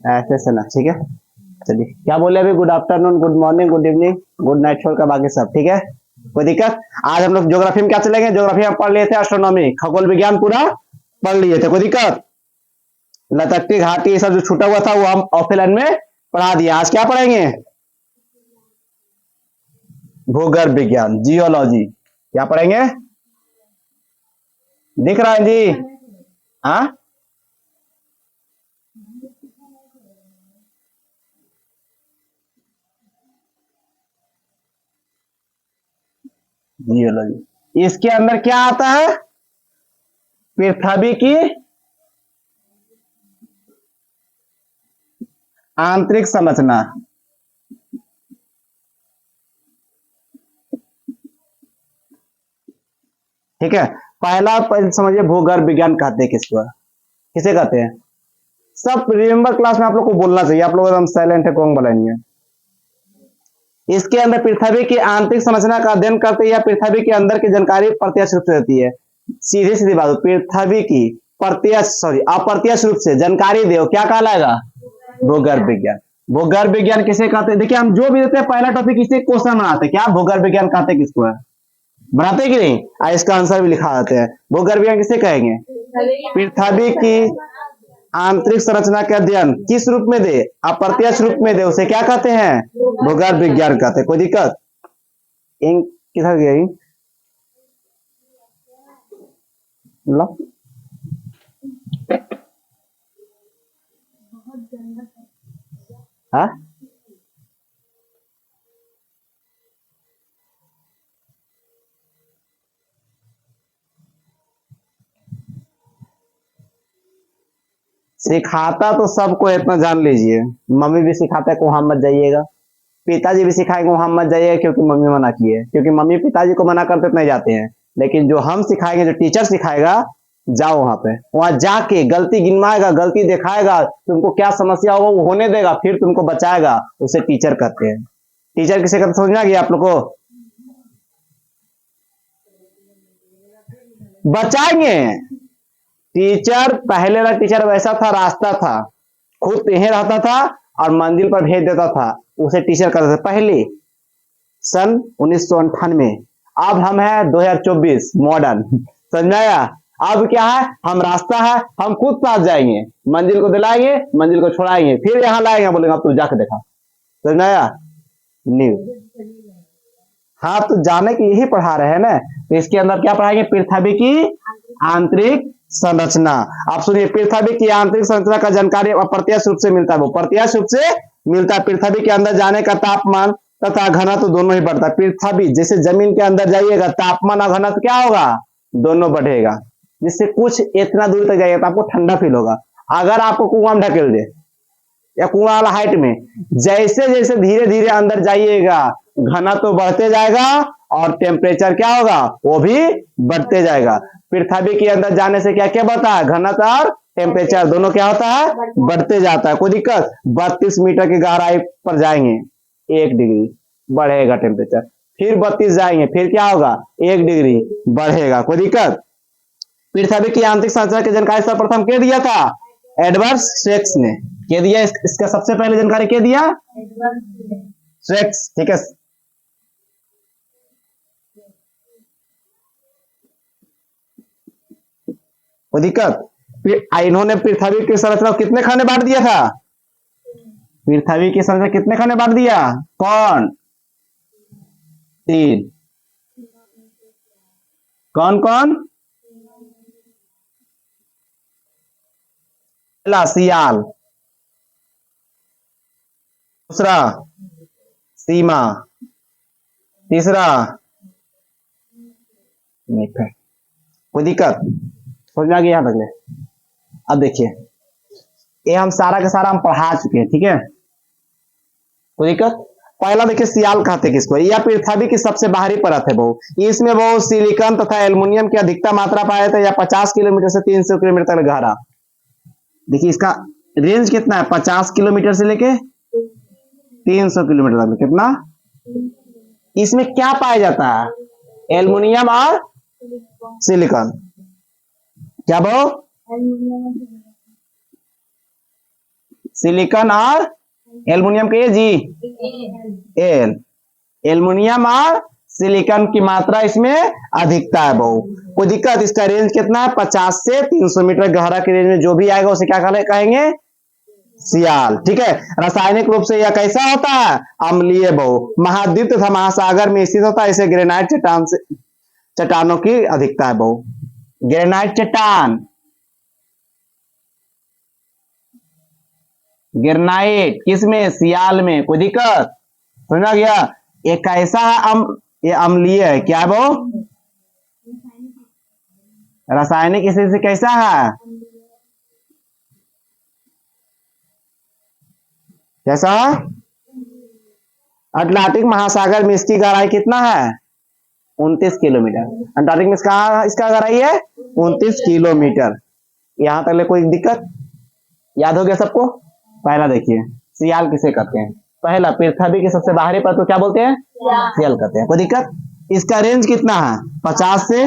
ऐसे से ना, ठीक है। चलिए, क्या बोले अभी? Good afternoon, good morning, good evening, good night छोड़ कर बाकी सब ठीक है। कोई दिक्कत? आज हम लोग ज्योग्राफी में क्या चलेंगे? ज्योग्राफी में पढ़ लिए थे एस्ट्रोनॉमी, खगोल विज्ञान पूरा पढ़ लिए थे। कोई दिक्कत? लतकती घाटी ये सब जो छूटा हुआ था वो हम ऑफलाइन में पढ़ा दिया। आज क्या पढ़ेंगे? भूगर्भ विज्ञान, जियोलॉजी। क्या पढ़ेंगे? दिख रहा है जी? हाँ, जियोलॉजी। इसके अंदर क्या आता है? पृथ्वी की आंतरिक संरचना। ठीक है। पहला समझिए, भूगर्भ विज्ञान कहते हैं किसको? किसे कहते हैं? सब रिमेंबर क्लास में आप लोग को बोलना चाहिए। आप लोग एकदम साइलेंट है, कौन बोला नहीं है। इसके अंदर पृथ्वी की आंतरिक संरचना का अध्ययन करते हैं या पृथ्वी के अंदर की जानकारी प्रत्यक्ष रूप से देती है। सीधी सीधी बात, पृथ्वी की अप्रत्यक्ष रूप से जानकारी दे, क्या कहलाएगा? भूगर्भ विज्ञान। भूगर्भ विज्ञान किसे कहते हैं? देखिए, हम जो भी देते हैं पहला टॉपिक इसे क्वेश्चन बनाते हैं। क्या भूगर्भ विज्ञान कहते हैं किसको है? बनाते कि नहीं? इसका आंसर भी लिखा आते हैं। भूगर्भ विज्ञान किसे कहेंगे? पृथ्वी की आंतरिक संरचना का अध्ययन किस रूप में दे? अप्रत्यक्ष रूप में दे, उसे क्या कहते हैं? भूगर्भ विज्ञान कहते हैं। कोई दिक्कत? इंक किधर गया? लो, हाँ, सिखाता तो सबको इतना जान लीजिए। मम्मी भी सिखाता है कि वहां मत जाइएगा, पिताजी भी सिखाएंगे वहां मत जाइएगा, क्योंकि मम्मी मना की है। क्योंकि मम्मी पिताजी को मना करते तो नहीं जाते हैं। लेकिन जो हम सिखाएंगे, जो टीचर सिखाएगा, जाओ वहां पे, वहां जाके गलती गिनवाएगा, गलती दिखाएगा, तुमको क्या समस्या होगा वो होने देगा, फिर तुमको बचाएगा। उसे टीचर कहते हैं। टीचर किसे कहते समझ में आ गया आप लोग को? बचाएंगे। टीचर पहले वाला टीचर वैसा था, रास्ता था, खुद यहीं रहता था और मंजिल पर भेज देता था। उसे टीचर करते थे पहले, सन 1998। अब हम है 2024 मॉडर्न। समझ में आया? अब क्या है? हम रास्ता है, हम खुद पास जाएंगे, मंजिल को दिलाएंगे, मंजिल को छोड़ाएंगे, फिर यहाँ लाएंगे, बोलेंगे अब तू जाके देखा। समझ में आया? न्यू। हाँ, तो जाने की यही पढ़ा रहे हैं ना। तो इसके अंदर क्या पढ़ाएंगे? पृथ्वी की आंतरिक संरचना। आप सुनिए, पृथ्वी की आंतरिक संरचना का जानकारी अप्रत्यक्ष रूप से मिलता है। वो प्रत्यक्ष रूप से मिलता है। पृथ्वी के अंदर जाने का तापमान तथा घनत्व दोनों ही बढ़ता है। पृथ्वी जैसे जमीन के अंदर जाइएगा, तापमान और घनत्व क्या होगा? दोनों बढ़ेगा। जिससे कुछ इतना दूर तक जाइएगा तो आपको ठंडा फील होगा। अगर आपको कुआं में ढकेल दे या कुआं वाला हाइट में, जैसे जैसे धीरे धीरे अंदर जाइएगा, घना तो बढ़ते जाएगा और टेम्परेचर क्या होगा? वो भी बढ़ते जाएगा। पृथ्वी के अंदर जाने से क्या क्या बढ़ता है? घनत्व और टेम्परेचर दोनों क्या होता है? बढ़ते जाता है। कोई दिक्कत? 32 मीटर की गहराई पर जाएंगे, 1 डिग्री बढ़ेगा टेम्परेचर। फिर 32 जाएंगे, फिर क्या होगा? 1 डिग्री बढ़ेगा। कोई दिक्कत? पृथ्वी की आंतरिक संरचना की जानकारी सर्वप्रथम के दिया था? एडवर्ड स्टेक्स ने के दिया। इसका सबसे पहले जानकारी के दिया? स्टेक्स। ठीक है। कोई दिक्कत? इन्होंने पृथ्वी की संरचना कितने खाने बांट दिया था? पृथ्वी की संरचना कितने खाने बांट दिया? कौन? 3। कौन कौन? पहला सियाल, दूसरा सीमा, तीसरा निफे। कोई दिक्कत? समझ में आ गया यहाँ तक ले? अब देखिए, ये हम सारा का सारा हम पढ़ा चुके हैं, ठीक है। कोई दिक्कत? पहला देखिए, सियाल कहते हैं किसको? यह पृथ्वी की सबसे बाहरी परत है। वो इसमें वो सिलिकॉन तथा एल्युमिनियम की अधिकतम मात्रा पाया जाता है। या 50 किलोमीटर से 300 किलोमीटर तक गहरा। देखिए, इसका रेंज कितना है? 50 किलोमीटर से लेके 300 किलोमीटर तक। कितना? इसमें क्या पाया जाता है? एल्युमिनियम और सिलिकॉन। क्या वो? सिलिकॉन और एल्युमिनियम के जी एल, एल्युमिनियम और सिलिकॉन की मात्रा इसमें अधिकता है बहु। कोई दिक्कत? इसका रेंज कितना है? 50 से 300 मीटर गहरा के रेंज में जो भी आएगा उसे क्या कहेंगे? सियाल। ठीक है। रासायनिक रूप से यह कैसा होता है? अम्लीय बहु। महाद्वीप तथा महासागर में स्थित होता है। इसे ग्रेनाइट चट्टान से चट्टानों की अधिकता है बहु। ग्रेनाइट चट्टान, ग्रेनाइट किसमें? सियाल में। कोई दिक्कत? समझा गया? ये कैसा है? ये अम्लीय है। क्या है वो? रासायनिक स्थिति से कैसा है? कैसा? अटलांटिक महासागर में इसकी गहराई कितना है? 29 किलोमीटर। अंटार्कटिक में इसका गहराई है 29 किलोमीटर। यहां तक ले कोई दिक्कत? याद हो गया सबको? पहला देखिए, सियाल किसे कहते हैं? पहला, पृथ्वी के सबसे बाहरी परत को क्या बोलते हैं? सियाल कहते हैं। कोई दिक्कत? इसका रेंज कितना है? 50 से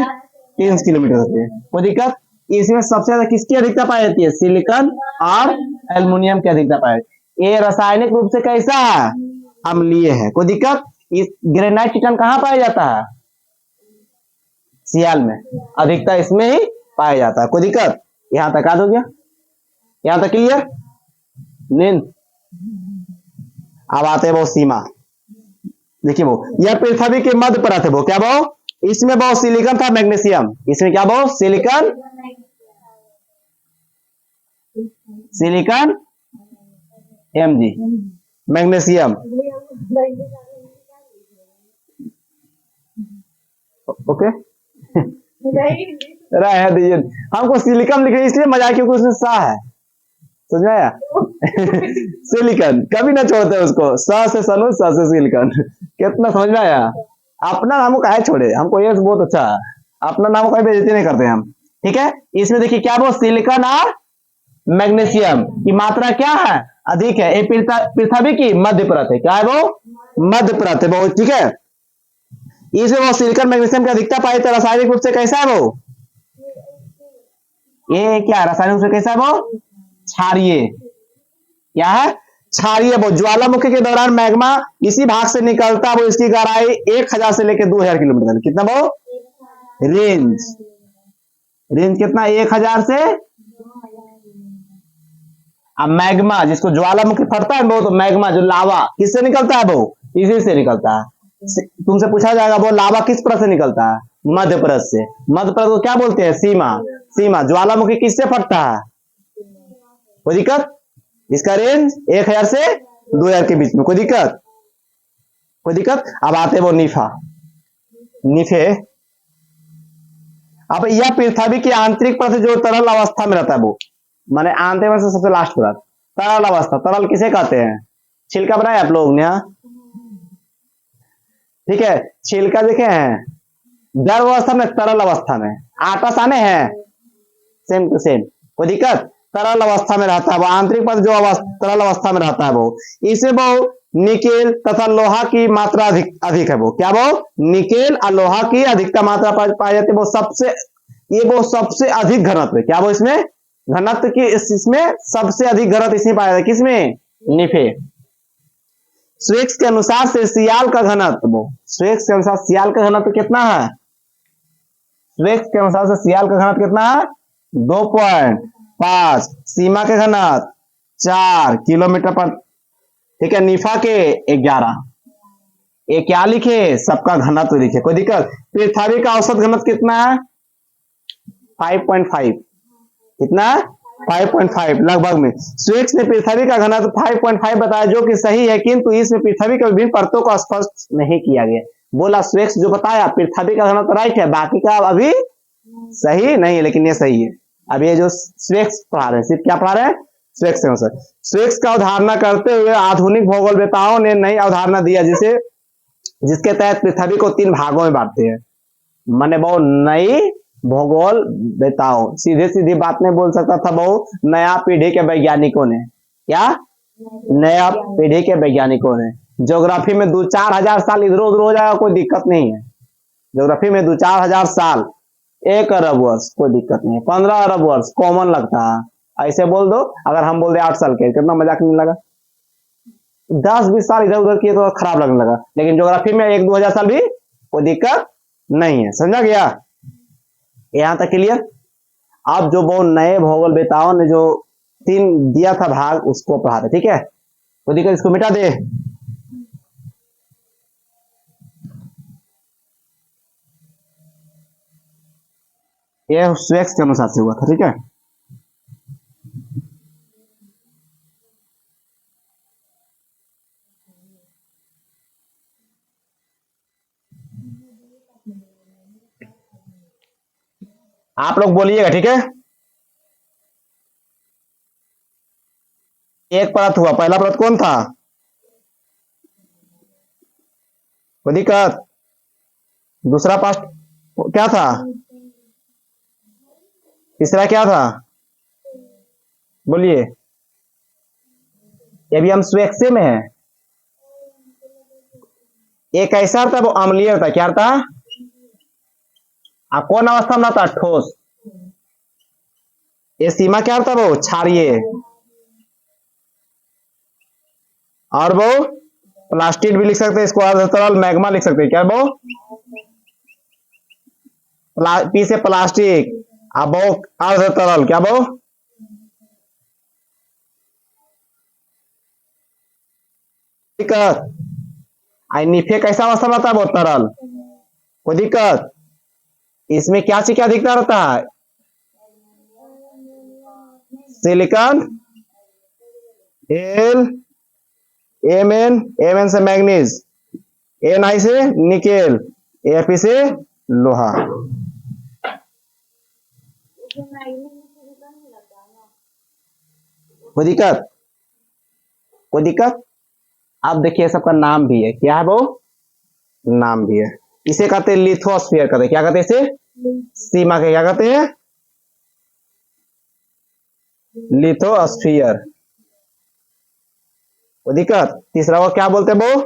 30 किलोमीटर होती है। कोई दिक्कत? इसमें सबसे ज्यादा किसकी अधिकता पाई जाती है? सिलिकॉन और एल्युमिनियम की अधिकता पाई जाती है। ये रासायनिक रूप से कैसा है? अम्लीय है। कोई दिक्कत? इस ग्रेनाइट चट्टान कहाँ पाया जाता है? सियाल में। अधिकता इसमें ही पाया जाता है। कोई दिक्कत? यहां तक याद हो गया? यहां तक क्लियर? नींद। अब आते हैं वो सीमा। देखिए वो, यह पृथ्वी के मध्य परत है वो। क्या वो? इसमें वो सिलिकॉन था, मैग्नीशियम। इसमें क्या वो? Silicon, silicon Mg, magnesium. Okay रहे दीजिए, हमको सिलिकॉन लिखे इसलिए मजा क्योंकि उसमें सा है। समझ में आया? सिलिकॉन कभी ना छोड़ते उसको। सा से सनु, सा से सिलिकॉन। कितना समझ में आया? अपना नाम को काहे छोड़े? हमको ये बहुत अच्छा है। अपना नाम को बेइज्जती नहीं करते हम। ठीक है। इसमें देखिए क्या वो? सिलिकॉन और मैग्नीशियम की मात्रा क्या है? अधिक है। ये पृथ्वी की मध्य परत है। क्या है वो? मध्य परत है बहुत। ठीक है। इसमें वो सिलिकॉन मैग्नीशियम की अधिकता पाई तो रासायनिक रूप से कैसा है वो? ये क्या रासायनिक रूप से कैसा है वो? क्षारीय। क्या है? क्षारीय। वो ज्वालामुखी के दौरान मैग्मा इसी भाग से निकलता वो। इसकी गहराई 1000 से लेकर 2000 किलोमीटर। कितना वो? रेंज कितना? 1000 से। अब मैग्मा जिसको ज्वालामुखी फटता है वो, तो मैग्मा जो लावा किससे निकलता है वो? इसी से निकलता है। तुमसे पूछा जाएगा वो लावा किस परत से निकलता है? मध्य परत से। मध्य परत को क्या बोलते हैं? सीमा। सीमा। ज्वालामुखी किससे फटता है? कोई दिक्कत? इसका रेंज 1000 से 2000 के बीच में। कोई दिक्कत? कोई दिक्कत? अब आते वो निफा, निफे। अब यह पृथ्वी की आंतरिक परत जो तरल अवस्था में रहता है वो, माने आंतरिक में से सबसे लास्ट परत, तरल अवस्था। तरल किसे कहते हैं? छिलका बनाया आप लोग ने? ठीक है। छिलका देखे हैं? द्रव अवस्था में, तरल अवस्था में। आटा साने हैं सेम टू सेम। कोई दिक्कत? तरल अवस्था में रहता है वो। आंतरिक परत जो तरल अवस्था में रहता है वो। इसमें वो निकेल तथा लोहा की मात्रा अधिक है वो। क्या वो? निकेल और लोहा की अधिकता मात्रा पाई जाती है वो। सबसे अधिक घनत्व। क्या वो? इसमें घनत्व की इसमें सबसे अधिक घनत्व इसमें पाया जाता है। किसमें? निफे। स्वेक्स के अनुसार से सियाल का घनत्व, स्वेक्स के अनुसार सियाल का घनत्व कितना है? स्वेक्स के अनुसार से सियाल का घनत्व कितना है? 2.5। सीमा के घनत्व 4 किलोमीटर पर। ठीक है। निफा के 11। ये क्या लिखे? सबका घनत्व लिखे। कोई दिक्कत? पृथ्वी का औसत घनत्व कितना है? 5.5। कितना? 5.5 लगभग में। स्वेक्स ने पृथ्वी का घनत्व 5.5 बताया, जो कि सही है, किंतु इसमें पृथ्वी के विभिन्न परतों को स्पष्ट नहीं किया गया। बोला स्वेक्स जो बताया पृथ्वी का घनत्व राइट है, बाकी का अभी सही नहीं है, लेकिन ये सही है। अब ये जो स्वेक्स पढ़ा रहे हैं, सिर्फ क्या पढ़ा रहे हैं? स्वेक्स के अनुसार। स्वेक्स का अवधारणा करते हुए आधुनिक भूगोलवेताओं ने नई अवधारणा दिया, जिसके तहत पृथ्वी को 3 भागों में बांटते हैं। मैंने बहुत नई भूगोल बेताओ, सीधे सीधी बात नहीं बोल सकता था बहु। नया पीढ़ी के वैज्ञानिकों ने, क्या नया पीढ़ी के वैज्ञानिकों ने ज्योग्राफी में 2-4 हजार साल इधर उधर हो जाएगा, कोई दिक्कत नहीं है। ज्योग्राफी में 2-4 हजार साल, 1 अरब वर्ष कोई दिक्कत नहीं है। 15 अरब वर्ष कॉमन लगता है। ऐसे बोल दो, अगर हम बोल दे 8 साल के, कितना मजाक नहीं लगा। 10-20 साल इधर उधर किए तो खराब लगने लगा, लेकिन ज्योग्राफी में 1-2 हजार साल भी कोई दिक्कत नहीं है। समझा गया यहां तक क्लियर। अब जो वो नए भूगोल बेताओं ने जो 3 दिया था भाग, उसको पढ़ा दे, ठीक है। तो दिक्कत, इसको मिटा दे। ये स्वेक्स के अनुसार से हुआ था, ठीक है। आप लोग बोलिएगा, ठीक है। एक परत हुआ, पहला परत कौन था? कोई दिक्कत? दूसरा पास्ट क्या था? तीसरा क्या था? बोलिए। अभी हम स्वेक्से में है। एक ऐसा था, वो अम्लीय था, क्या था? कौन अवस्था में था? ठोस। ये सीमा क्या था? वो क्षारीय। और वो प्लास्टिड भी लिख सकते हैं इसको, अर्धतरल मैग्मा लिख सकते हैं, क्या वो? पी से प्लास्टिक, अब वो अर्धतरल, क्या वो? दिक्कत? निफे कैसा अवस्था रहता है? वो तरल। कोई दिक्कत? इसमें क्या से क्या दिखता रहता है? सिलिकॉन, एल, एम एन से मैग्नीज, एन से निकेल, एफ से लोहा। कोई दिक्कत? कोई दिक्कत? आप देखिए सबका नाम भी है, क्या है वो? नाम भी है। इसे कहते हैं लिथोस्फीयर, कहते हैं क्या कहते हैं इसे? सीमा के क्या कहते हैं? लिथोस्फीयर। कोई दिक्कत? तीसरा वो क्या बोलते हैं? वो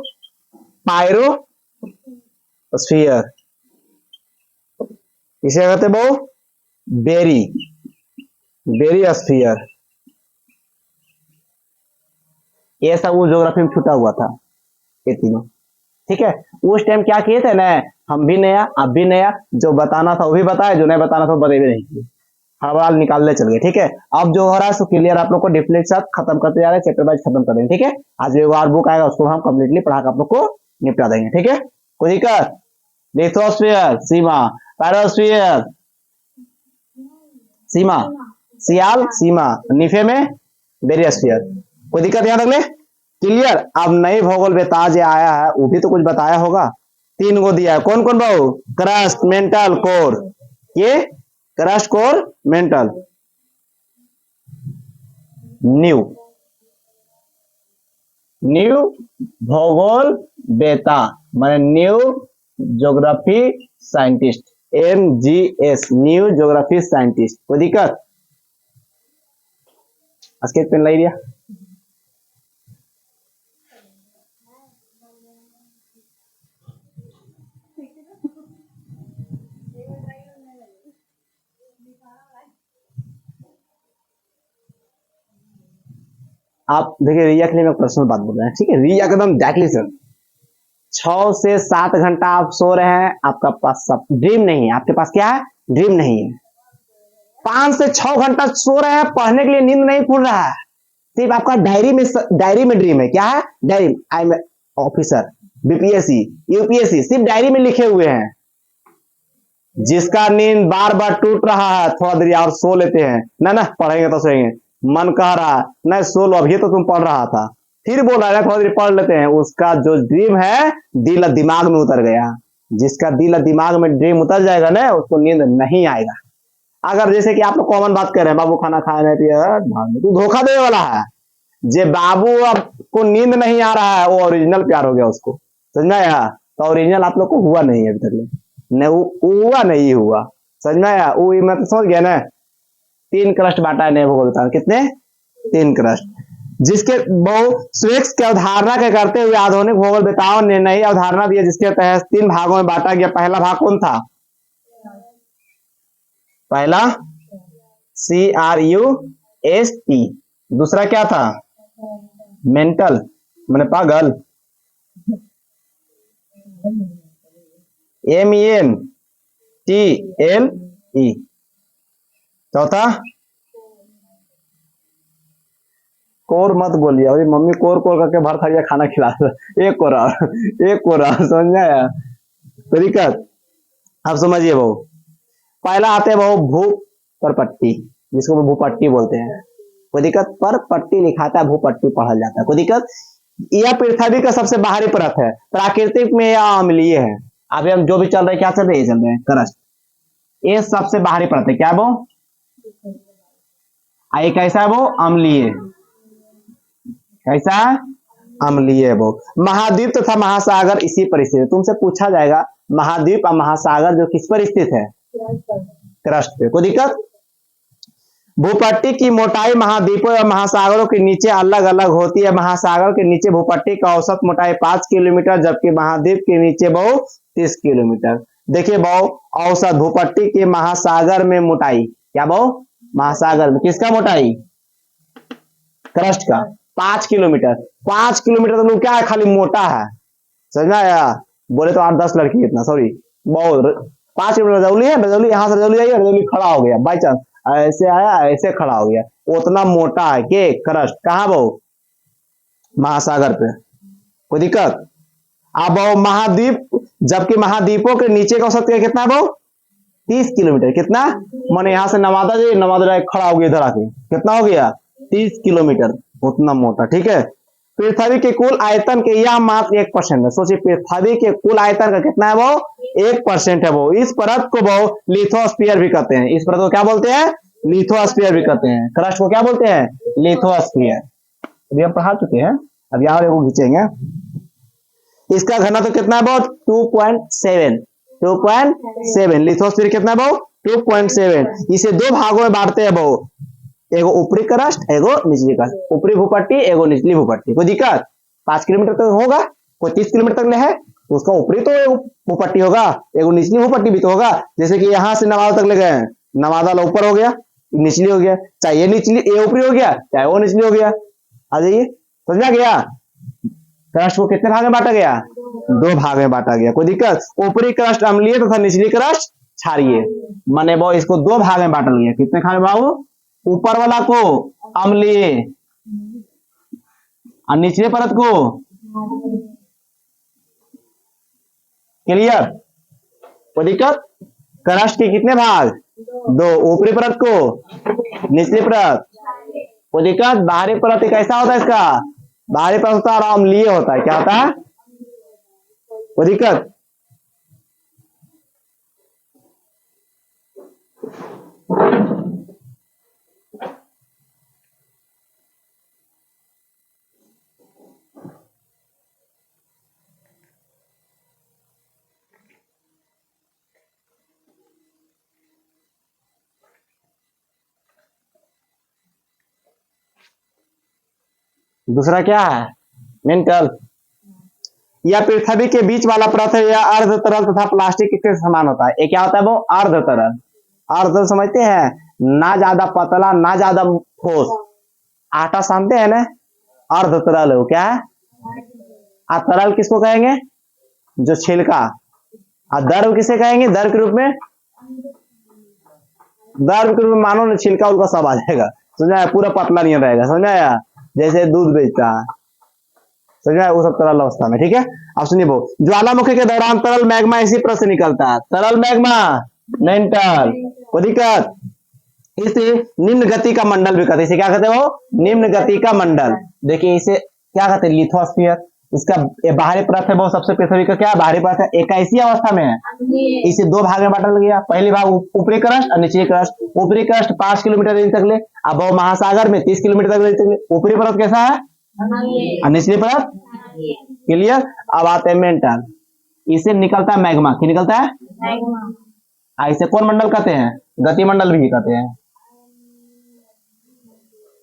पायरोस्फीयर। इसे कहते हैं वो बेरी स्फीयर। ये सब वो ज्योग्राफी में छूटा हुआ था, ये तीनों, ठीक है। उस टाइम क्या किए थे ना, हम भी नया, अब भी नया, जो बताना था वो भी बताया, जो नहीं बताना था वो बताए भी नहीं किए, हवाल निकालने चल गए, ठीक है। अब जो हो रहा है सो क्लियर आप लोग को डिफिनेट साथ खत्म करते जा रहे हैं, चैप्टर वाइज खत्म कर देंगे, ठीक है। आज एक और बुक आएगा, उसको हम कंप्लीटली पढ़ा कर आप लोग को निपटा देंगे, ठीक है। कोई दिक्कत? लिथोस्फीयर सीमा, पैरोस्फीयर सीमा, सियाल सीमा, निफे में बेरियस्फीयर। कोई दिक्कत यहाँ तक ले क्लियर। अब नई भूगोल बेता जो आया है वो भी तो कुछ बताया होगा। 3 को दिया है, कौन कौन बहु? Crust, mental, core. ये क्रस्ट, कोर, मेंटल, न्यू भूगोल बेता माने new geography scientist, NGS, new geography scientist. कोई दिक्कत? स्केच पेन लाई दिया। आप देखिए, रिया के लिए मैं पर्सनल बात बोल रहे हैं, ठीक है। रिया एकदम डायरेक्टली सर, 6 से 7 घंटा आप सो रहे हैं, आपका पास सब ड्रीम नहीं है। आपके पास क्या है? ड्रीम नहीं है। 5 से 6 घंटा सो रहे हैं, पढ़ने के लिए नींद नहीं खुल रहा है, सिर्फ आपका डायरी में ड्रीम है। क्या है? Diary, I am officer, BPSC, UPSC, सिर्फ डायरी में लिखे हुए हैं। जिसका नींद बार बार टूट रहा है, थोड़ा देर और सो लेते हैं, ना पढ़ेंगे तो सोएंगे, मन कह रहा नहीं सो लो, अभी तो तुम पढ़ रहा था, फिर बोल रहा है थोड़ा देर पढ़ लेते हैं, उसका जो ड्रीम है दिल दिमाग में उतर गया। जिसका दिल दिमाग में ड्रीम उतर जाएगा ना, उसको नींद नहीं आएगा। अगर जैसे कि आप लोग कॉमन बात कर रहे हैं, बाबू खाना खाया नहीं पिया, तू धोखा देने वाला है। जे बाबू आपको नींद नहीं आ रहा है, वो ओरिजिनल प्यार हो गया उसको, समझ में आया? तो ओरिजिनल आप लोग को हुआ नहीं है अभी तक, हुआ नहीं हुआ, समझ में आया? वो मैं तो समझ गया ना। 3 क्रस्ट बांटा है नए भूगोल बेताओं, कितने? 3 क्रस्ट। जिसके बहु स्वेक्स की अवधारणा के करते हुए आधुनिक भूगोल बेताओं ने नई अवधारणा दी, जिसके तहत 3 भागों में बांटा गया। पहला भाग कौन था? पहला CRU ST। दूसरा क्या था? मेंटल, मैंने पागल। MENTLE। चौथा कोर मत बोलिए, अभी मम्मी कोर कोर करके भर थरिया खाना खिला एक कोरा एक कोरा, समझ में आया? तो दिक्कत अब समझिए बहु। पहला आते हैं बहु भूप पर पट्टी, जिसको भूपट्टी बोलते हैं। कोई दिक्कत? पर पट्टी लिखाता है, भूपट्टी पढ़ा जाता है, कोई दिक्कत? यह पृथ्वी का सबसे बाहरी परत है, प्राकृतिक में यह अम्लीय है। अभी हम जो भी चल रहे हैं, क्या चल रहे हैं? चल रहे हैं क्रस्ट। ये सबसे बाहरी परत है, क्या वो? ये कैसा है वो? अम्लीय। कैसा? अम्लीय है वो। महाद्वीप तथा महासागर इसी पर स्थित है। तुमसे पूछा जाएगा महाद्वीप और महासागर जो किस पर स्थित है? क्रस्ट पे। कोई दिक्कत? भूपट्टी की मोटाई महाद्वीपों या महासागरों के नीचे अलग अलग होती है। महासागर के नीचे भूपट्टी का औसत मोटाई 5 किलोमीटर, जबकि महाद्वीप के नीचे बहु 30 किलोमीटर। देखिए बहु, औसत भूपट्टी के महासागर में मोटाई, क्या बहु? महासागर में किसका मोटाई? क्रस्ट का 5 किलोमीटर। 5 किलोमीटर तो लोग क्या है, खाली मोटा है, समझ में आया? बोले तो 8-10 लड़की इतना, सॉरी बहुत। 5 किलोमीटर रजौली है, रजौली यहाँ से रजौली आई, रजौली खड़ा हो गया बाई चांस, ऐसे आया ऐसे खड़ा हो गया, उतना मोटा है के क्रस्ट। कहाँ बहु? महासागर पे। कोई दिक्कत? अब बहु महाद्वीप, जबकि महाद्वीपों के नीचे का औसत कितना है बहु? 30 किलोमीटर। कितना? माने यहाँ से नवादा जी, नवादा जाए खड़ा हो गया इधर आके, कितना हो गया? 30 किलोमीटर, उतना मोटा। ठीक है। पृथ्वी के कुल आयतन के यह मात्र 1% है। सोचिए पृथ्वी के कुल आयतन का कितना है वो? 1% है वो। इस परत को वो लिथोस्फीयर भी कहते हैं। इस परत को क्या बोलते हैं? लिथोस्फीयर भी कहते हैं। क्रस्ट को क्या बोलते हैं? लिथोस्फीयर। अभी हम पढ़ा चुके हैं, अब यहाँ देखो खींचेंगे। इसका घनत्व कितना है बहुत? 2.7। लिथोस्फीयर कितना है बहुत? 2.7। इसे दो भागों में बांटते हैं बहुत, एगो ऊपरी क्रस्ट, एगो निचली क्रस्ट। ऊपरी भूपट्टी, एगो निचली भूपट्टी। कोई दिक्कत? 5 किलोमीटर तक होगा, कोई 30 किलोमीटर तक ले है, उसका ऊपरी तो एगो भूपट्टी होगा, एगो निचली भूपट्टी भी तो होगा। जैसे कि यहाँ से नवादा तक ले गए, नवादा वाला ऊपर हो गया, निचली हो गया, चाहे ये निचली, ये ऊपरी हो गया, चाहे वो निचली हो गया। आ जाइए, समझ में गया? क्रस्ट को कितने भाग में बांटा गया? 2 भाग में बांटा गया। कोई दिक्कत? ऊपरी क्रस्ट अम्लीय तथा निचली क्रस्ट क्षारीय, माने वो इसको 2 भाग में बांटा गया। कितने खाने बाबू? ऊपर वाला को अम्लीय और निचले परत को। क्लियर? कोई दिक्कत? क्रस्ट के कितने भाग? 2, ऊपरी परत को, निचली परत। कोई दिक्कत? बाहरी परत कैसा होता है इसका? बाहरी परत होता है अम्लीय होता है। क्या होता है? कोई दिक्कत? दूसरा क्या है? मेंटल। यह पृथ्वी के बीच वाला परत है, यह अर्ध तरल तथा प्लास्टिक के समान होता है। ये क्या होता है वो? अर्ध तरल। अर्ध तरल समझते हैं? ना ज्यादा पतला ना ज्यादा ठोस। आटा सानते हैं ना, अर्ध तरल है वो। क्या है? तरल किसको कहेंगे? जो छिलका। और द्रव किसे कहेंगे? द्रव के रूप में, द्रव के रूप में मानो ना, छिलका उनका सब आ जाएगा, समझ आया? पूरा पतला नहीं रहेगा, समझ आया? जैसे दूध बेचता है, समझ आया? वो सब तरल अवस्था में। ठीक है। अब सुनिए, वो ज्वालामुखी के दौरान तरल मैग्मा इसी परत से निकलता है। तरल मैग्मा, मेंटल। कोई दिक्कत? इसे निम्न गति का मंडल भी कहते हैं। इसे क्या कहते हो? निम्न गति का मंडल। देखिए इसे क्या कहते हैं? लिथोस्फीयर। इसका बाहरी परत है वो, सबसे पृथ्वी का क्या बाहरी परत है? 81 अवस्था में है। इसे 2 भाग में बांटा गया। पहली भाग ऊपरी क्रस्ट और निचली क्रस्ट। ऊपरी क्रस्ट 5 किलोमीटर रेंज तक ले, अब वो महासागर में 30 किलोमीटर तक रेंज तक ले। ऊपरी परत कैसा है? और निचली परत। क्लियर? अब आते हैं मेंटल। इसे निकलता है मैग्मा। क्या निकलता है? इसे कौन मंडल कहते हैं? गति मंडल भी कहते हैं।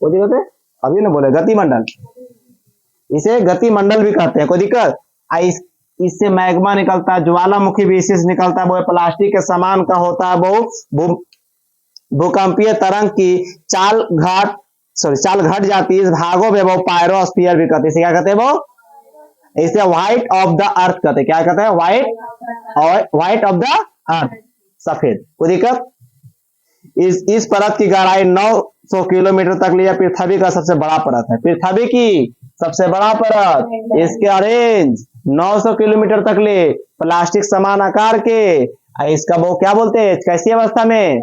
कहते अभी ना बोले गति मंडल, इसे गति मंडल भी कहते हैं। कोई दिक्कत? इससे मैग्मा निकलता है, ज्वालामुखी भी इसी से निकलता है। वो प्लास्टिक के समान का होता है। वो भूकंपीय तरंग की चाल घाट सॉरी चाल घट जाती है इस भागों में वो पायरोस्फीयर भी कहते हैं। इसे क्या कहते हैं वो? इसे व्हाइट ऑफ द अर्थ कहते हैं। क्या कहते हैं? व्हाइट ऑफ द अर्थ, सफेद। कोई दिक्कत? इस परत की गहराई 900 किलोमीटर तक लिया। पृथ्वी का सबसे बड़ा परत है। पृथ्वी की सबसे बड़ा परत, इसके रेंज 900 किलोमीटर तक ले, प्लास्टिक समान आकार के। इसका वो क्या बोलते हैं? कैसी अवस्था में?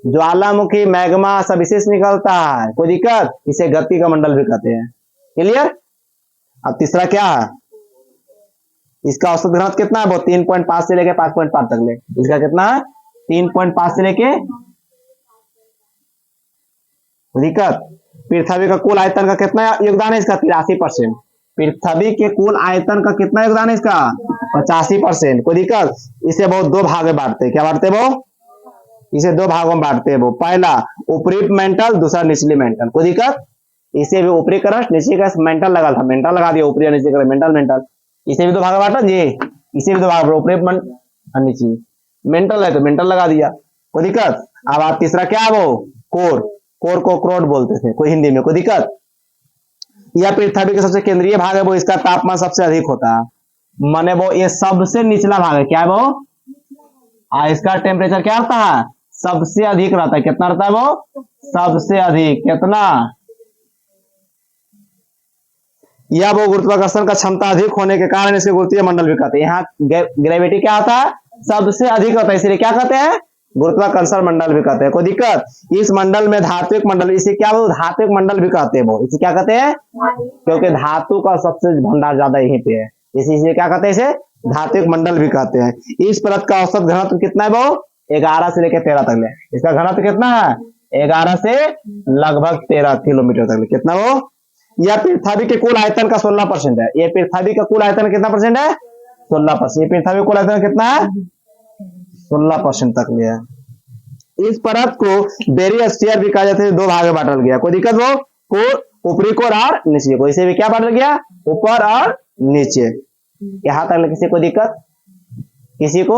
ज्वालामुखी मैग्मा सब इसी से निकलता है। कोई दिक्कत? इसे गति का मंडल भी कहते हैं। क्लियर? अब तीसरा क्या है? इसका औसत घनत्व कितना है? वो 3.5 से लेके 5.5 तक ले। इसका कितना है? 3.5 से लेके। दिक्कत? पृथ्वी का कुल आयतन का कितना योगदान है इसका? 83%। पृथ्वी के कुल आयतन का कितना योगदान है इसका? 85%। कोई दिक्कत? इसे वो दो भाग में बांटते हैं। क्या बांटते हैं वो? इसे दो भागों में बांटते हैं वो। पहला ऊपरी मेंटल, दूसरा निचली मेंटल। कोई दिक्कत? इसे भी ऊपरी क्रस्ट, निचली क्रस्ट, मेंटल लगा था, मेंटल लगा दिया, ऊपरी और निचली क्रस्ट, मेंटल। इसे भी दो भाग में बांटा जी। इसे भी दो भाग, ऊपरी और नीचे। मेंटल है तो मेंटल लगा दिया। कोई दिक्कत? अब आप तीसरा क्या है वो? कोर को क्रोड बोलते थे कोई हिंदी में। कोई दिक्कत? यह पृथ्वी के सबसे केंद्रीय भाग है वो। इसका तापमान सबसे अधिक होता है। माने वो ये सबसे निचला भाग है। क्या है वो? इसका टेम्परेचर क्या रहता है? सबसे अधिक रहता है। कितना रहता है वो? सबसे अधिक। कितना? यह वो गुरुत्वाकर्षण का क्षमता अधिक होने के कारण इसे गुरुत्वीय मंडल भी कहते हैं। यहाँ ग्रेविटी क्या होता है? सबसे अधिक होता है, इसलिए क्या कहते हैं? गुरुत्वाकर्षण मंडल भी कहते हैं। कोई दिक्कत? इस मंडल में धात्विक मंडल, इसे क्या वो? धात्विक मंडल भी कहते हैं वो। इसे क्या कहते हैं? क्योंकि धातु का सबसे भंडार ज्यादा यहीं पे है, इसे क्या कहते हैं? इसे धात्विक मंडल भी कहते हैं। इस परत का औसत घनत्व कितना है वो? 11 से लेकर 13 तक ले। इसका घनत्व कितना है? 11 से लगभग 13 किलोमीटर तक ले। कितना वो? यह पृथ्वी के कुल आयतन का 16% है। ये पृथ्वी का कुल आयतन कितना परसेंट है? 16%। ये पृथ्वी कुल आयतन कितना है? 16% तक लिया। इस परत को बेरियोस्फीयर भी कहा जाता है। दो भाग में बांटा गया। कोई दिक्कत? वो ऊपरी कोर और नीचे को। इसे भी क्या बांटा गया? ऊपर और नीचे। यहां तक किसी को दिक्कत? किसी को?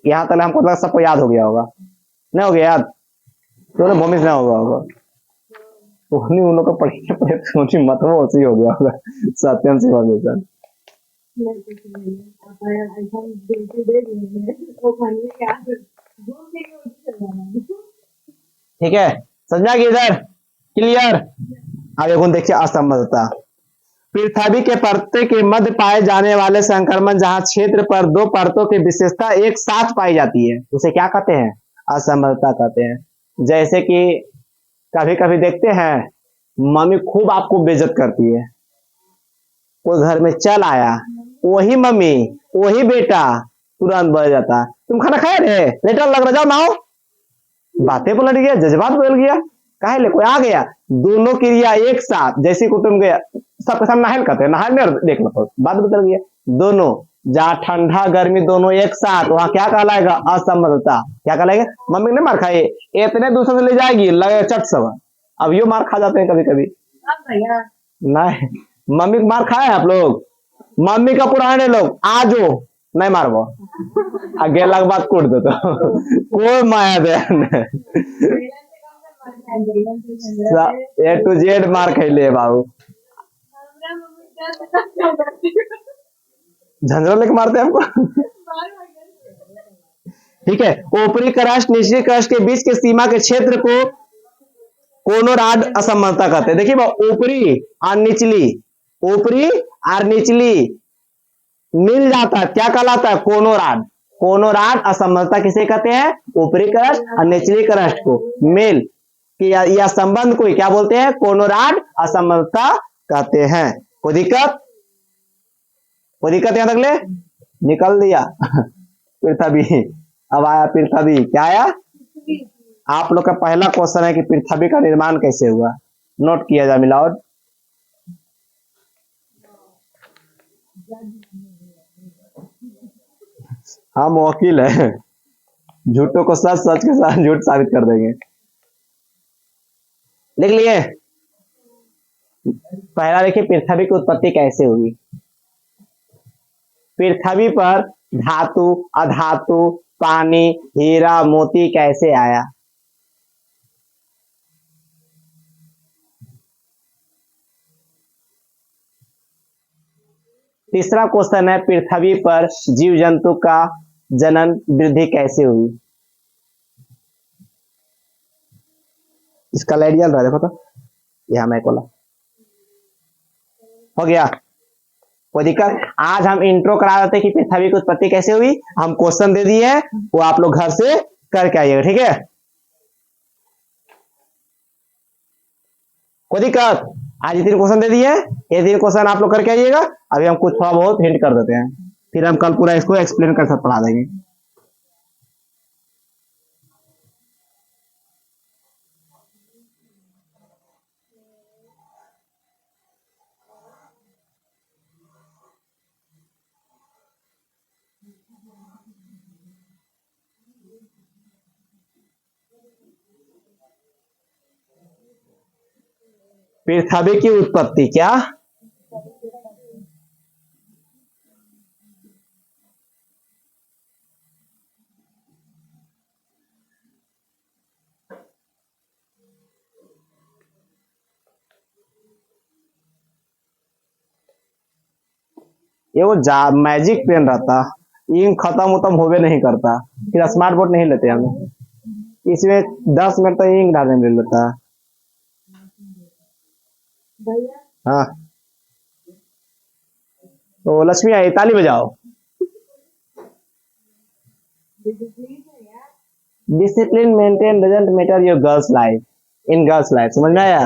यहां तक हमको सबको याद हो गया होगा? नहीं हो गया याद? तो भूमि से नहीं होगा उन लोग को पढ़ी मत वो उसी हो गया होगा। सत्यम से हमेशा ठीक है, समझा कि इधर क्लियर? आगे देखिए असमर्थता। पृथ्वी के परत के मध्य पाए जाने वाले संक्रमण, जहां क्षेत्र पर दो परतों की विशेषता एक साथ पाई जाती है, उसे क्या कहते हैं? असमर्थता कहते हैं। जैसे कि कभी कभी देखते हैं मम्मी खूब आपको बेइज्जत करती है। कोई घर में चल आया, वही मम्मी वही बेटा तुरंत बढ़ जाता, तुम खाना खाए रे, लेटर लग रहा, जाओ नहाओ। बातें पलट गया, जज्बात बदल गया। काहे ले? कोई आ गया, दोनों क्रिया एक साथ। जैसे कुटुंब गया, सबके सामने नहायल कहते हैं, नहायल में देख लो, बात बदल गया। दोनों जहाँ ठंडा गर्मी दोनों एक साथ, वहां क्या कहलाएगा? असमर्थता। क्या कहलाएगा? मम्मी ने मार खाए, इतने दूसरे से ले जाएगी, लगे चट सब। अब यो मार खा जाते हैं कभी कभी। नहीं, मम्मी को मार खाए आप लोग? मम्मी का पुराने लोग आजो नहीं मारबो, गेला के बाद कूट दो तो कोई माया दे ए टू जेड मार खैले बाबू। झंझरा लेके मारते हैं हमको। ठीक है, ऊपरी क्रस्ट निचली क्रस्ट के बीच के सीमा के क्षेत्र को कोनोराड असमर्थता कहते हैं। देखिए ऊपरी और निचली, ऊपरी और निचली मिल जाता है, क्या कहलाता है? कोनोराड। कोनोराड असमर्थता किसे कहते हैं? ऊपरी क्रस्ट और निचली क्रस्ट को मिल या संबंध को क्या बोलते हैं? कोनोराड असमर्थता कहते हैं। कोई दिक्कत? कोई दिक्कत? यहां तक ले निकल दिया पृथ्वी। अब आया पृथ्वी। क्या आया? आप लोग का पहला क्वेश्चन है कि पृथ्वी का निर्माण कैसे हुआ। नोट किया जाए मिलावट। हम वकील है, झूठों को सच, सच के साथ झूठ साबित कर देंगे। लिख लिए? पहला देखिए पृथ्वी की उत्पत्ति कैसे हुई। पृथ्वी पर धातु, अधातु, पानी, हीरा, मोती कैसे आया? तीसरा क्वेश्चन है पृथ्वी पर जीव जंतु का जनन वृद्धि कैसे हुई। इसका लाइट जल रहा है, देखो तो यहाँ मैं खोला हो गया, कोई दिक्कत। आज हम इंट्रो करा देते कि पृथ्वी की उत्पत्ति कैसे हुई, हम क्वेश्चन दे दिए हैं, वो आप लोग घर से करके आइएगा, ठीक है। कोई दिक्कत, आज ये 3 क्वेश्चन दे दिए, ये 3 क्वेश्चन आप लोग करके आइएगा। अभी हम कुछ थोड़ा बहुत हिंट कर देते हैं, फिर हम कल पूरा इसको एक्सप्लेन कर साथ पढ़ा देंगे। पृथ्वी की उत्पत्ति क्या, ये वो मैजिक पेन रहता, इंक खत्म उतम होवे नहीं करता, फिर स्मार्ट बोर्ड नहीं लेते हम, इसमें 10 मिनट तो इंक डालने में लेता। हाँ तो लक्ष्मी आई, ताली बजाओ। Discipline maintain doesn't matter your girls life, in girls life, समझ में आया।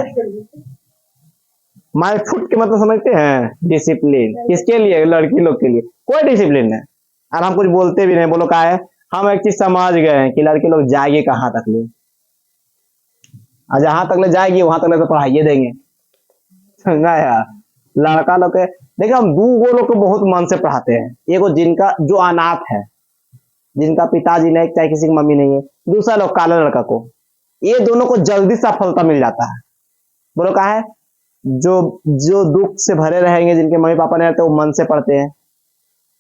माय फुट के मतलब समझते हैं, डिसिप्लिन किसके लिए, लड़की लोग के लिए कोई डिसिप्लिन है, और हम कुछ बोलते भी नहीं, बोलो क्या है, हम एक चीज समझ गए हैं कि लड़के लोग जाएगी कहाँ तक ले, और जहां तक ले जाएगी वहां तक ले तो पढ़ाइए देंगे, समझा आया। लड़का लोग के देखिए, हम 2 लोग को बहुत मन से पढ़ाते हैं, एगो जिनका जो अनाथ है, जिनका पिताजी नहीं, चाहे किसी की मम्मी नहीं है, दूसरा लोग काला लड़का को, ये दोनों को जल्दी सफलता मिल जाता है। बोलो क्या है, जो जो दुख से भरे रहेंगे, जिनके मम्मी पापा नहीं रहते, वो मन से पढ़ते हैं।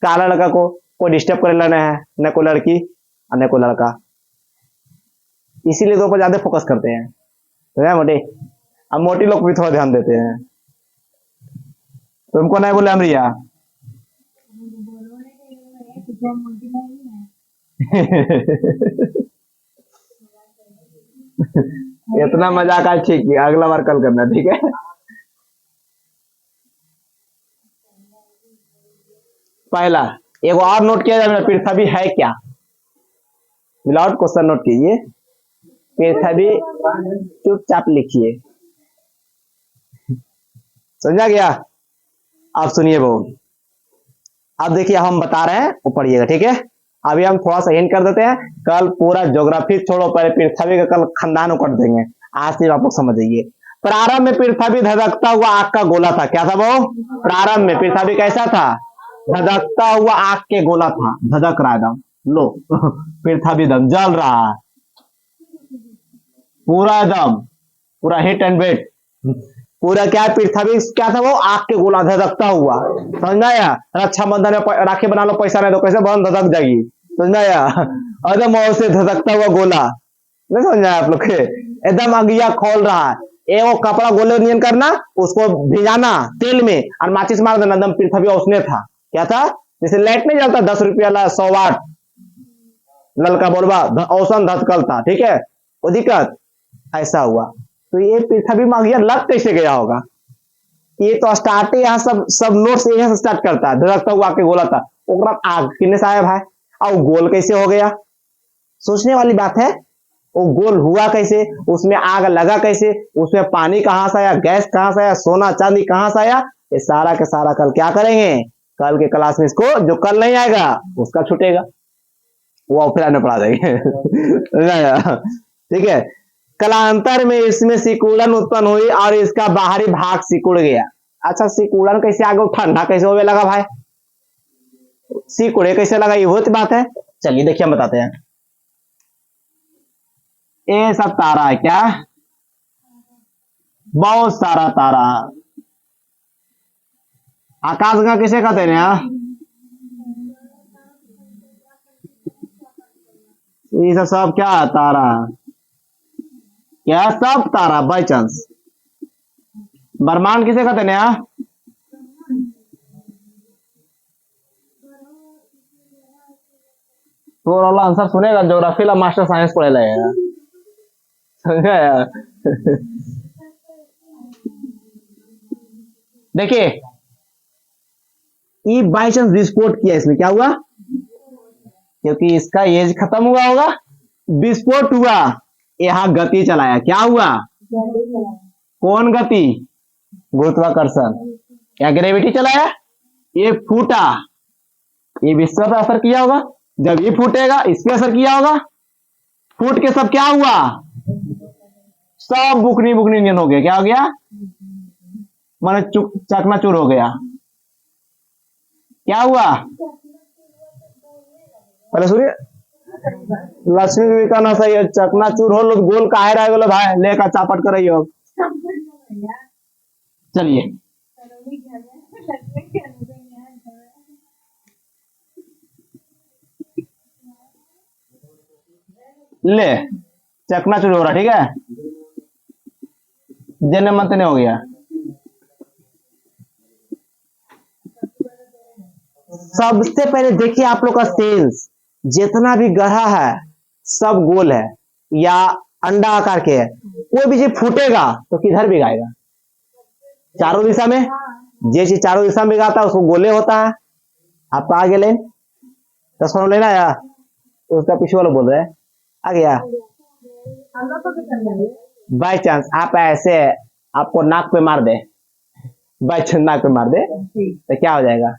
काला लड़का को कोई डिस्टर्ब करे लेना है, न कोई लड़की और न कोई लड़का, इसीलिए दो पर ज्यादा फोकस करते हैं, तो मोटी, अब मोटी लोग भी थोड़ा ध्यान देते हैं। तुमको नहीं बोले अमरिया इतना मजाक आज ठीक है, अगला बार कल करना, ठीक है। पहला एक और नोट किया जाए, पृथ्वी है क्या, विदाउट क्वेश्चन नोट कीजिए, पृथ्वी चुपचाप लिखिए, समझा गया। अब सुनिए बहु, अब देखिए हम बता रहे हैं, वो पढ़िएगा, ठीक है। अभी हम थोड़ा सा हिंट कर देते हैं, कल पूरा ज्योग्राफी छोड़ो, पहले पृथ्वी का कल खानदान उकट देंगे, आज से आप लोग समझिए। प्रारंभ में पृथ्वी धधकता हुआ आग का गोला था, क्या था वो, प्रारंभ में पृथ्वी कैसा था, धधकता हुआ आग के गोला था, धधक रहा एकदम, लो पृथ्वी दम जल रहा है पूरा एकदम, पूरा हिट एंड बेट, पूरा क्या पृथ्वी क्या था वो, आग के गोला धधकता हुआ, समझ में आया। रक्षाबंधन में राखी बना लो, पैसा नहीं तो कैसे बहन धधक जाएगी, समझ में आया। एकदम से धधकता हुआ गोला, नहीं समझ आया आप लोग के, एकदम अगिया खोल रहा है, वो कपड़ा गोले नियन करना, उसको भिजाना तेल में और माचिस मार देना, एकदम पृथ्वी उसने था, क्या था, जैसे लाइट नहीं जलता 10 रुपया 100 वाट ललका बोलबा, औसन धधकल था, ठीक है, वो दिक्कत ऐसा हुआ। तो ये पृथ्वी में अगिया लग कैसे गया होगा, ये तो स्टार्ट यहाँ सब नोट्स यहाँ से स्टार्ट करता है, धधकता हुआ के गोला था, आग किन्ने से आया भाई, और गोल कैसे हो गया, सोचने वाली बात है, वो गोल हुआ कैसे, उसमें आग लगा कैसे, उसमें पानी कहां से आया, गैस कहां से आया, सोना चांदी कहां से आया, ये सारा के सारा कल क्या करेंगे, कल के क्लास में इसको, जो कल नहीं आएगा उसका छूटेगा, वो फिर आने पड़ा देंगे ठीक है। कालांतर में इसमें सिकुड़न उत्पन्न हुई और इसका बाहरी भाग सिकुड़ गया। अच्छा सिकुड़न कैसे आगे, ठंडा कैसे होने लगा भाई, सिकुड़े कैसे लगा, ये बहुत बात है, चलिए देखिए हम बताते हैं। ये सब तारा है क्या, बहुत सारा तारा, आकाश गंगा किसे कहते हैं, ये सब क्या है, तारा, क्या सब तारा, बाई चांस। ब्रह्मांड किसे कहते हैं, तो वाला आंसर सुनेगा ज्योग्राफी ला मास्टर साइंस पढ़े लगेगा, समझा यार। देखिए ये बाई चांस विस्फोट किया, इसमें क्या हुआ, क्योंकि इसका एज खत्म हुआ होगा, विस्फोट हुआ, यहां गति चलाया, क्या हुआ, कौन गति, गुरुत्वाकर्षण, या ग्रेविटी चलाया, ये फूटा, ये विश्व पर असर किया होगा, जब ये फूटेगा इस पे असर किया होगा, फूट के सब क्या हुआ, सब बुकनी बुकनी इंजन हो गया, क्या हो गया, माने चकनाचूर हो गया, क्या हुआ, पहले सुनिए, लक्ष्मी विवेकानंद सही है, चकनाचूर हो लो गोल काहे रह गेलो भाई, लेकर चापट कर रही हो। चलिए ले चकनाचूर हो रहा, ठीक है, जन मन तो नहीं हो गया। सबसे पहले देखिए आप लोग का सेल्स जितना भी गढ़ा है सब गोल है या अंडा आकार के है, कोई भी चीज फूटेगा तो किधर बिगाएगा, चारों दिशा में, जे चीज चारों दिशा में बिगाता है उसको गोले होता है। आप आ गए लेन तो लेना या उसका पीछे वाला बोल रहे हैं आ गया, बाई चांस आप ऐसे आपको नाक पे मार दे, बाई चांस नाक पे मार दे तो क्या हो जाएगा,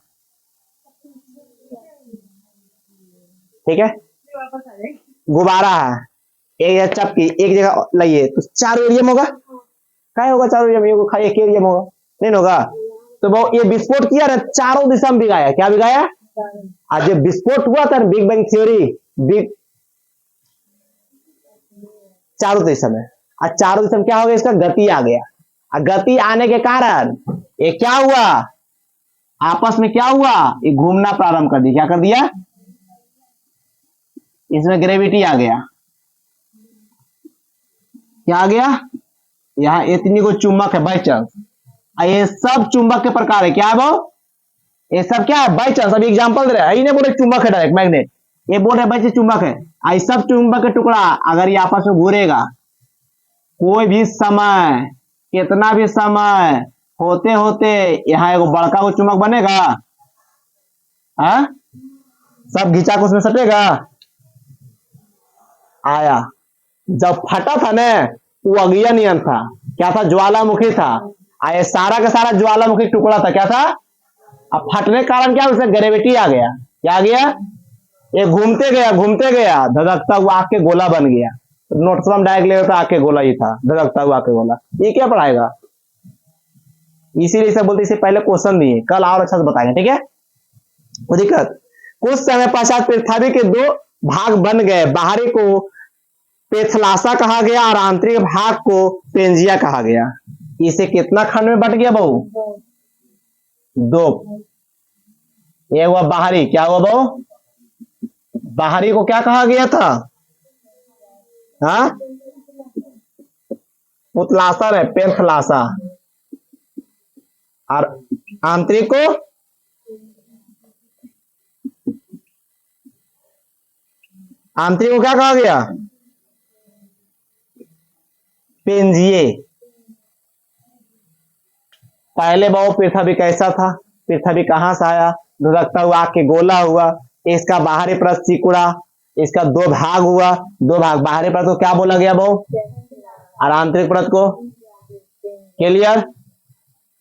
ठीक है, गुब्बारा है, एक चपकी एक जगह लाइए तो चारों एरिया में होगा, क्या होगा चारों एरिया में, खाली एक एरिया में होगा, नहीं होगा, तो वो ये विस्फोट किया ना चारों दिशा में बिगाया, क्या बिगाया, आज जब विस्फोट हुआ था बिग बैंग थ्योरी, बिग चारों दिशा में, आज चारों दिशा में क्या हो गया, इसका गति आ गया, गति आने के कारण ये क्या हुआ, आपस में क्या हुआ, ये घूमना प्रारंभ कर दिया, क्या कर दिया, इसमें ग्रेविटी आ गया, क्या आ गया, यहाँ इतनी को चुंबक है बाई चांस, ये सब चुंबक के प्रकार है, क्या है वो, ये सब क्या है बाई चांस, अभी एग्जांपल दे रहे हैं, बोले चुंबक है डायरेक्ट मैग्नेट, ये बोल रहे भाई चुंबक है, ये सब चुंबक के टुकड़ा अगर ये आपस में घूरेगा, कोई भी समय, कितना भी समय होते होते यहाँ एक बड़का को चुंबक बनेगा, हाँ सब घिंचा को उसमें सटेगा, आया, जब फटा था ना वो अग्निय नियन था, क्या था, ज्वालामुखी था, आए सारा का सारा ज्वालामुखी टुकड़ा था, क्या था, अब फटने के कारण क्या उसमें ग्रेविटी आ गया, क्या आ गया, ये घूमते गया धधकता हुआ आग के गोला बन गया, नोट्स में डायरेक्ट ले आग के गोला ही था, धधकता हुआ आग के गोला, ये क्या पढ़ाएगा, इसीलिए इसे बोलते, इसे पहले क्वेश्चन दिए, कल और अच्छा से बताएंगे, ठीक है, कोई दिक्कत। कुछ समय पश्चात पृथ्वी के दो भाग बन गए, बाहरी को पेथलासा कहा गया और आंतरिक भाग को पेंजिया कहा गया, इसे कितना खंड में बट गया बहू, दो, ये हुआ बाहरी, क्या हुआ बहू, बाहरी को क्या कहा गया था, हाँ पुतलासा है, पेथलासा, और आंतरिक को क्या कहा गया, पेंजिए। पहले बहु पृथ्वी कैसा था, पृथ्वी कहां से आया, धुधकता हुआ आग के गोला हुआ, इसका बाहरी परत सिकुड़ा, इसका दो भाग हुआ, दो भाग, बाहरी परत को क्या बोला गया बहु, और आंतरिक परत को, क्लियर,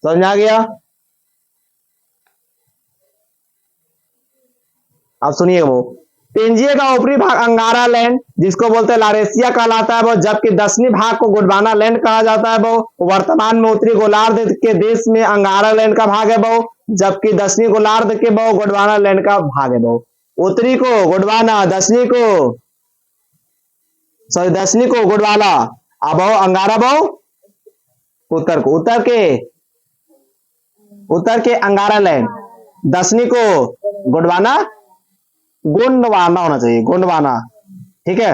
समझ आ गया। अब सुनिए वो पेंजिए का ऊपरी भाग अंगारा लैंड जिसको बोलते हैं लारेसिया कहलाता है वो, जबकि दक्षिणी भाग को गोंडवाना लैंड कहा जाता है वो, वर्तमान में उत्तरी गोलार्ध के देश में अंगारा लैंड का भाग है वो, जबकि दक्षिणी गोलार्ध के वो गोंडवाना लैंड का भाग है वो, उत्तरी को गोंडवाना, दक्षिणी को गोंडवाना, अब अंगारा बहु उत्तर को, उत्तर के अंगारा लैंड, दक्षिणी को गोंडवाना होना चाहिए, गोंडवाना, ठीक है।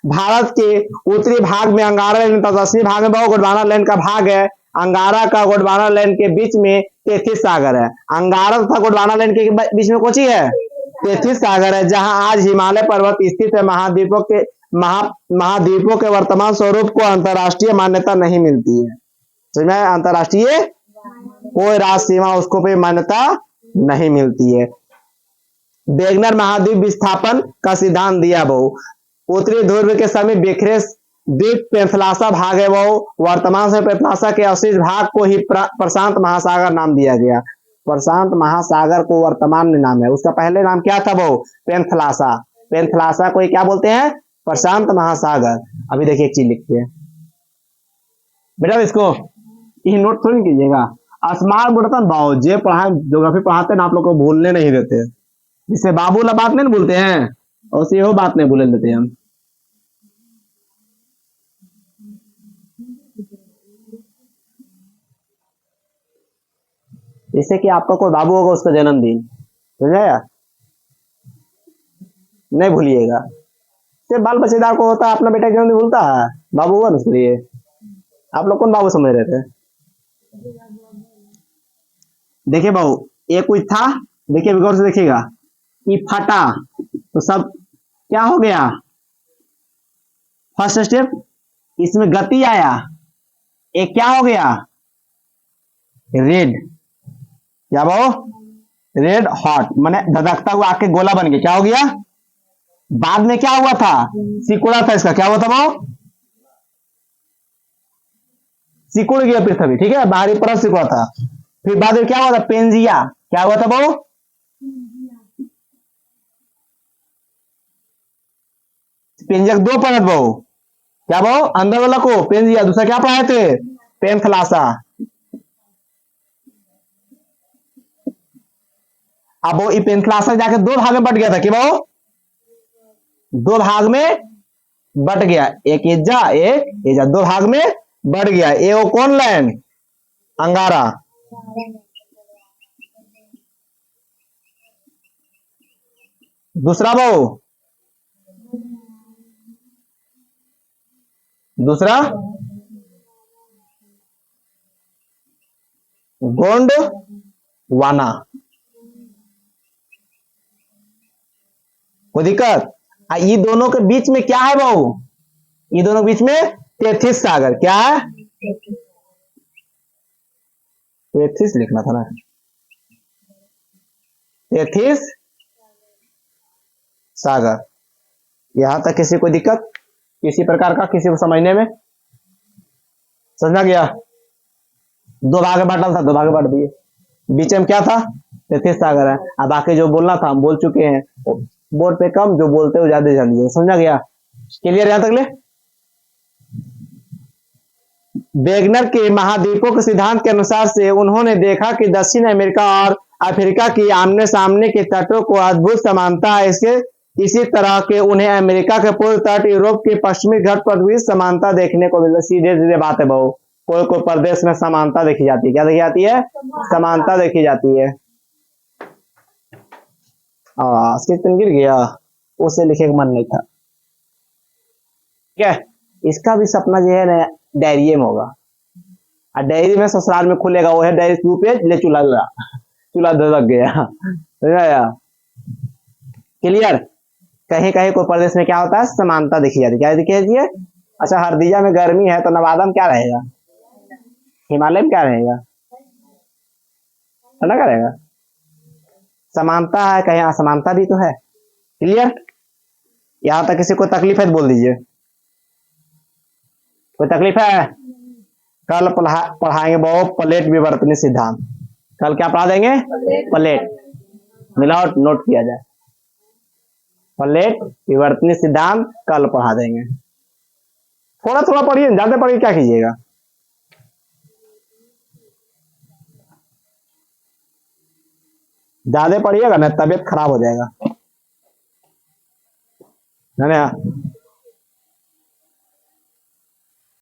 भारत के उत्तरी भाग में अंगारा लैंड, दक्षिणी भाग में बहु गोंडवाना लैंड का भाग है, अंगारा का गोंडवाना लैंड के बीच में 33 सागर है, अंगारा तथा गोंडवाना लैंड के बीच में कौन सी है, तेथिस सागर है जहां आज हिमालय पर्वत स्थित है। महाद्वीपों के वर्तमान स्वरूप को अंतर्राष्ट्रीय मान्यता नहीं मिलती है। समझ में आया? अंतर्राष्ट्रीय कोई राज सीमा उसको भी मान्यता नहीं मिलती है। वेगनर महाद्वीप विस्थापन का सिद्धांत दिया बहु। उत्तरी ध्रुव के समीप बिखरे द्वीप पेंथलासा भाग है वो वर्तमान से पेंथलासा के अवशिष्ट भाग को ही प्रशांत महासागर नाम दिया गया। प्रशांत महासागर को वर्तमान में नाम है, उसका पहले नाम क्या था वो? पेंथलासा। पेंथलासा को क्या बोलते हैं? प्रशांत महासागर। अभी देखिए एक चीज लिखते हैं बेटा, इसको ये नोट थोड़ी कीजिएगा। स्मार्ट बर्तन भाव जे पढ़ाए ज्योग्राफी पढ़ाते हैं आप लोग को भूलने नहीं देते, जिससे बाबू ला बात नहीं भूलते हैं और से हो बात नहीं भूलने देते हम। जैसे कि आपका कोई बाबू होगा, उसका जन्मदिन समझाया, नहीं भूलिएगा। सिर्फ बाल बच्चेदार को होता है, अपना बेटा जन्मदिन भूलता है, बाबू हुआ ना उसके लिए। आप लोग कौन बाबू समझ रहे थे? देखिए बाबू, एक कुछ था, देखिए गौर से देखिएगा, ये फटा तो सब क्या हो गया? फर्स्ट स्टेप, इसमें गति आया, एक क्या हो गया? रेड। क्या बाबू? रेड हॉट, माने धधकता हुआ आके गोला बन गया। क्या हो गया? बाद में क्या हुआ था? सिकुड़ा था इसका, क्या हुआ था वो? सिकुड़ गया पृथ्वी, ठीक है, बाहरी परत सिकुड़ा था। फिर बाद में क्या हुआ था? पेंजिया। क्या हुआ था वो? पेंजिया दो परत वो, क्या वो? अंदर वाला को पेंजिया, दूसरा क्या पढ़ाए थे? पेंथलासा। अब वो पेंथलासा जाके दो भाग में बट गया था कि वो दो भाग में बट गया, एक एजा एक एजा, दो भाग में बढ़ गया। ये वो कौन लैंड? अंगारा। दूसरा वो, दूसरा गोंडवाना। कोई दिक्कत? ये दोनों के बीच में क्या है बाबू? ये दोनों के बीच में तेथिस सागर। क्या है? तेथिस लिखना था ना, तेथिस सागर। यहां तक किसी को दिक्कत किसी प्रकार का, किसी को समझने में? समझा गया? दो भाग में बांटा था, दो भाग में बांट दिए। बीच में क्या था? तेथिस सागर है। अब बाकी जो बोलना था हम बोल चुके हैं, बोर्ड पे कम, जो बोलते हो ज्यादा जान लीजिए। समझा गया? क्लियर यहां तक ले? वेगनर के महाद्वीपों के सिद्धांत के अनुसार से उन्होंने देखा कि दक्षिण अमेरिका और अफ्रीका की आमने सामने के तटों को अद्भुत समानता है। इसी तरह के उन्हें अमेरिका के पूर्व तट, यूरोप के पश्चिमी घाट पर भी समानता देखने को मिलती। सीधे सीधे बात है बहु, कोई कोई प्रदेश में समानता देखी जाती है। क्या देखी जाती है? समानता देखी जाती है। गिर गया, उसे लिखे का मन नहीं था। ठीक है, इसका भी सपना जो है ना डायरी में होगा, और डायरी में ससुराल में खुलेगा, वो है डायरी 2 पेज ले, चूल्हा धधक गया। क्लियर? कहीं कहीं कोई प्रदेश में क्या होता है? समानता देखी जाती है। क्या देखी जाती है? अच्छा, हरदिया में गर्मी है तो नवादा में क्या रहेगा? हिमालय में क्या रहेगा? ठंडा क्या रहेगा? समानता है, कहीं असमानता भी तो है। क्लियर? यहां तक किसी को तकलीफ है तो बोल दीजिए। कोई तकलीफ है? कल पढ़ाएंगे बहुत प्लेट विवर्तनीय सिद्धांत। कल क्या पढ़ा देंगे? प्लेट। मिलाओ, नोट किया जाए। प्लेट विवर्तनीय सिद्धांत कल पढ़ा देंगे। थोड़ा थोड़ा पढ़िए, ज्यादा पढ़िए क्या कीजिएगा? ज्यादा पढ़िएगा ना तबीयत खराब हो जाएगा, है ना?